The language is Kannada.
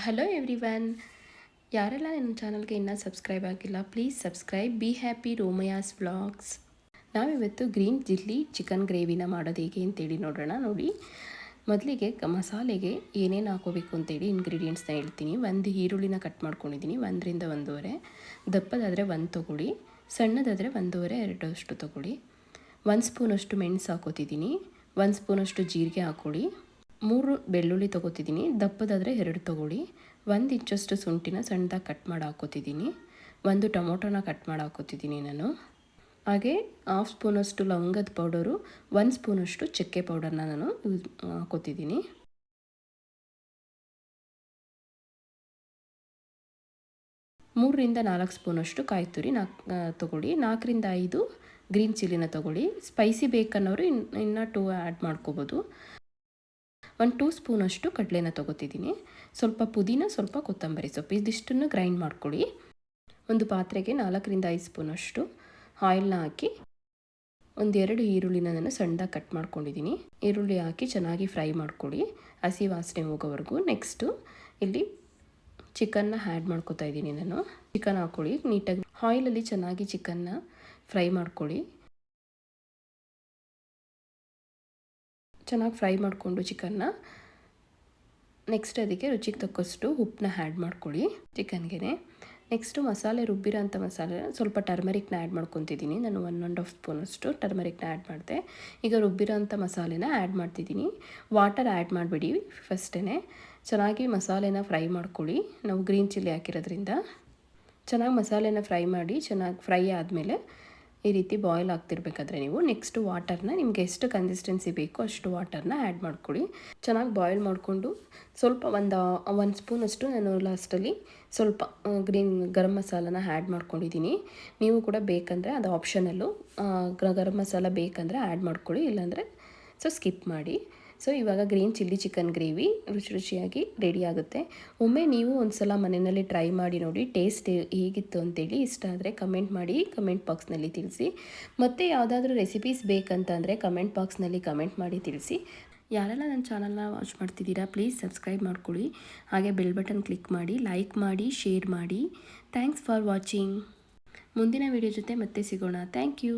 ಹಲೋ ಎವ್ರಿವನ್, ಯಾರೆಲ್ಲ ನನ್ನ ಚಾನಲ್ಗೆ ಇನ್ನೂ ಸಬ್ಸ್ಕ್ರೈಬ್ ಆಗಿಲ್ಲ ಪ್ಲೀಸ್ ಸಬ್ಸ್ಕ್ರೈಬ್. ಬಿ ಹ್ಯಾಪಿ ರೋಮಯಾಸ್ ವ್ಲಾಗ್ಸ್. ನಾವಿವತ್ತು ಗ್ರೀನ್ ಚಿಲ್ಲಿ ಚಿಕನ್ ಗ್ರೇವಿನ ಮಾಡೋದು ಹೇಗೆ ಅಂತೇಳಿ ನೋಡೋಣ. ನೋಡಿ, ಮೊದಲಿಗೆ ಮಸಾಲೆಗೆ ಏನೇನು ಹಾಕೋಬೇಕು ಅಂತೇಳಿ ಇಂಗ್ರೀಡಿಯೆಂಟ್ಸ್ನ ಹೇಳ್ತೀನಿ. ಒಂದು ಈರುಳ್ಳಿನ ಕಟ್ ಮಾಡ್ಕೊಂಡಿದ್ದೀನಿ, 1ರಿಂದ 1.5. ದಪ್ಪದಾದರೆ 1 ತೊಗೊಳ್ಳಿ, ಸಣ್ಣದಾದರೆ 1.5 2 ಅಷ್ಟು ತೊಗೊಳ್ಳಿ. 1 ಸ್ಪೂನಷ್ಟು ಮೆಣಸು ಹಾಕೋತಿದ್ದೀನಿ, 1 ಸ್ಪೂನಷ್ಟು ಜೀರಿಗೆ ಹಾಕ್ಕೊಳ್ಳಿ. 3 ಬೆಳ್ಳುಳ್ಳಿ ತೊಗೋತಿದ್ದೀನಿ, ದಪ್ಪದಾದರೆ 2 ತೊಗೊಳ್ಳಿ. 1 ಇಂಚಷ್ಟು ಶುಂಠಿನ ಸಣ್ಣದಾಗಿ ಕಟ್ ಮಾಡಿ ಹಾಕೋತಿದ್ದೀನಿ. 1 ಟೊಮೊಟೊನ ಕಟ್ ಮಾಡಿ ಹಾಕೋತಿದ್ದೀನಿ ನಾನು. ಹಾಗೆ 1/2 ಸ್ಪೂನಷ್ಟು ಲವಂಗದ ಪೌಡರು, 1 ಸ್ಪೂನಷ್ಟು ಚಕ್ಕೆ ಪೌಡರ್ನ ನಾನು ಹಾಕೋತಿದ್ದೀನಿ. ಮೂರರಿಂದ 4 ಸ್ಪೂನಷ್ಟು ಕಾಯಿ ತುರಿ ತೊಗೊಳ್ಳಿ. 4ರಿಂದ 5 ಗ್ರೀನ್ ಚಿಲ್ಲಿನ ತೊಗೊಳ್ಳಿ. ಸ್ಪೈಸಿ ಬೇಕನ್ನೋರು ಇನ್ನೂ 2 ಆ್ಯಡ್ ಮಾಡ್ಕೋಬೋದು. 1 2 ಸ್ಪೂನಷ್ಟು ಕಡಲೆನ ತೊಗೋತಿದ್ದೀನಿ. ಸ್ವಲ್ಪ ಪುದೀನ, ಸ್ವಲ್ಪ ಕೊತ್ತಂಬರಿ ಸೊಪ್ಪು, ಇದಿಷ್ಟನ್ನು ಗ್ರೈಂಡ್ ಮಾಡ್ಕೊಳ್ಳಿ. ಒಂದು ಪಾತ್ರೆಗೆ 4ರಿಂದ 5 ಸ್ಪೂನಷ್ಟು ಆಯಿಲ್ನ ಹಾಕಿ 1-2 ಈರುಳ್ಳಿನ ನಾನು ಸಣ್ಣದಾಗಿ ಕಟ್ ಮಾಡ್ಕೊಂಡಿದ್ದೀನಿ. ಈರುಳ್ಳಿ ಹಾಕಿ ಚೆನ್ನಾಗಿ ಫ್ರೈ ಮಾಡ್ಕೊಳ್ಳಿ, ಹಸಿ ವಾಸನೆ ಹೋಗೋವರೆಗೂ. ನೆಕ್ಸ್ಟು ಇಲ್ಲಿ ಚಿಕನ್ನ ಆ್ಯಡ್ ಮಾಡ್ಕೊತಾ ಇದ್ದೀನಿ ನಾನು. ಚಿಕನ್ ಹಾಕ್ಕೊಳ್ಳಿ, ನೀಟಾಗಿ ಆಯಿಲಲ್ಲಿ ಚೆನ್ನಾಗಿ ಚಿಕನ್ನ ಫ್ರೈ ಮಾಡ್ಕೊಳ್ಳಿ. ಚೆನ್ನಾಗಿ ಫ್ರೈ ಮಾಡಿಕೊಂಡು ಚಿಕನ್ನ, ನೆಕ್ಸ್ಟ್ ಅದಕ್ಕೆ ರುಚಿಗೆ ತಕ್ಕಷ್ಟು ಉಪ್ಪನ್ನ ಆ್ಯಡ್ ಮಾಡ್ಕೊಳ್ಳಿ ಚಿಕನ್ಗೆ. ನೆಕ್ಸ್ಟು ಮಸಾಲೆ ರುಬ್ಬಿರೋಂಥ ಮಸಾಲೆ ಸ್ವಲ್ಪ ಟರ್ಮರಿಕ್ನ ಆ್ಯಡ್ ಮಾಡ್ಕೊತಿದ್ದೀನಿ ನಾನು. 1.5 ಸ್ಪೂನಷ್ಟು ಟರ್ಮರಿಕ್ನ ಆ್ಯಡ್ ಮಾಡಿದೆ. ಈಗ ರುಬ್ಬಿರೋಂಥ ಮಸಾಲೆನ ಆ್ಯಡ್ ಮಾಡ್ತಿದ್ದೀನಿ. ವಾಟರ್ ಆ್ಯಡ್ ಮಾಡಿಬಿಡಿ ಫಸ್ಟೇ. ಚೆನ್ನಾಗಿ ಮಸಾಲೆನ ಫ್ರೈ ಮಾಡ್ಕೊಳ್ಳಿ. ನಾವು ಗ್ರೀನ್ ಚಿಲ್ಲಿ ಹಾಕಿರೋದ್ರಿಂದ ಚೆನ್ನಾಗಿ ಮಸಾಲೆನ ಫ್ರೈ ಮಾಡಿ, ಚೆನ್ನಾಗಿ ಫ್ರೈ ಆದಮೇಲೆ ಈ ರೀತಿ ಬಾಯ್ಲ್ ಆಗ್ತಿರ್ಬೇಕಾದ್ರೆ ನೀವು ನೆಕ್ಸ್ಟ್ ವಾಟರ್ನ ನಿಮಗೆ ಎಷ್ಟು ಕನ್ಸಿಸ್ಟೆನ್ಸಿ ಬೇಕೋ ಅಷ್ಟು ವಾಟರ್ನ ಆ್ಯಡ್ ಮಾಡ್ಕೊಳ್ಳಿ. ಚೆನ್ನಾಗಿ ಬಾಯ್ಲ್ ಮಾಡಿಕೊಂಡು ಸ್ವಲ್ಪ 1 ಸ್ಪೂನಷ್ಟು ನಾನು ಲಾಸ್ಟಲ್ಲಿ ಸ್ವಲ್ಪ ಗರಂ ಮಸಾಲನ ಆ್ಯಡ್ ಮಾಡ್ಕೊಂಡಿದ್ದೀನಿ. ನೀವು ಕೂಡ ಬೇಕಂದರೆ ಅದು ಆಪ್ಷನಲ್ಲು, ಗರಂ ಮಸಾಲ ಬೇಕಂದರೆ ಆ್ಯಡ್ ಮಾಡ್ಕೊಳ್ಳಿ, ಇಲ್ಲಾಂದರೆ ಸ್ಕಿಪ್ ಮಾಡಿ. ಇವಾಗ ಗ್ರೀನ್ ಚಿಲ್ಲಿ ಚಿಕನ್ ಗ್ರೇವಿ ರುಚಿಯಾಗಿ ರೆಡಿ ಆಗುತ್ತೆ. ಒಮ್ಮೆ ನೀವು ಒಂದು ಸಲ ಮನೆಯಲ್ಲಿ ಟ್ರೈ ಮಾಡಿ ನೋಡಿ, ಟೇಸ್ಟ್ ಹೇಗಿತ್ತು ಅಂತೇಳಿ. ಇಷ್ಟ ಆದರೆ ಕಮೆಂಟ್ ಮಾಡಿ, ಕಮೆಂಟ್ ಬಾಕ್ಸ್ನಲ್ಲಿ ತಿಳಿಸಿ. ಮತ್ತು ಯಾವುದಾದ್ರೂ ರೆಸಿಪೀಸ್ ಬೇಕಂತಂದರೆ ಕಮೆಂಟ್ ಬಾಕ್ಸ್ನಲ್ಲಿ ಕಮೆಂಟ್ ಮಾಡಿ ತಿಳಿಸಿ. ಯಾರೆಲ್ಲ ನನ್ನ ಚಾನಲ್ನ ವಾಚ್ ಮಾಡ್ತಿದ್ದೀರಾ ಪ್ಲೀಸ್ ಸಬ್ಸ್ಕ್ರೈಬ್ ಮಾಡ್ಕೊಳ್ಳಿ. ಹಾಗೆ ಬೆಲ್ ಬಟನ್ ಕ್ಲಿಕ್ ಮಾಡಿ, ಲೈಕ್ ಮಾಡಿ, ಶೇರ್ ಮಾಡಿ. Thanks for watching. ಮುಂದಿನ ವಿಡಿಯೋ ಜೊತೆ ಮತ್ತೆ ಸಿಗೋಣ. Thank you.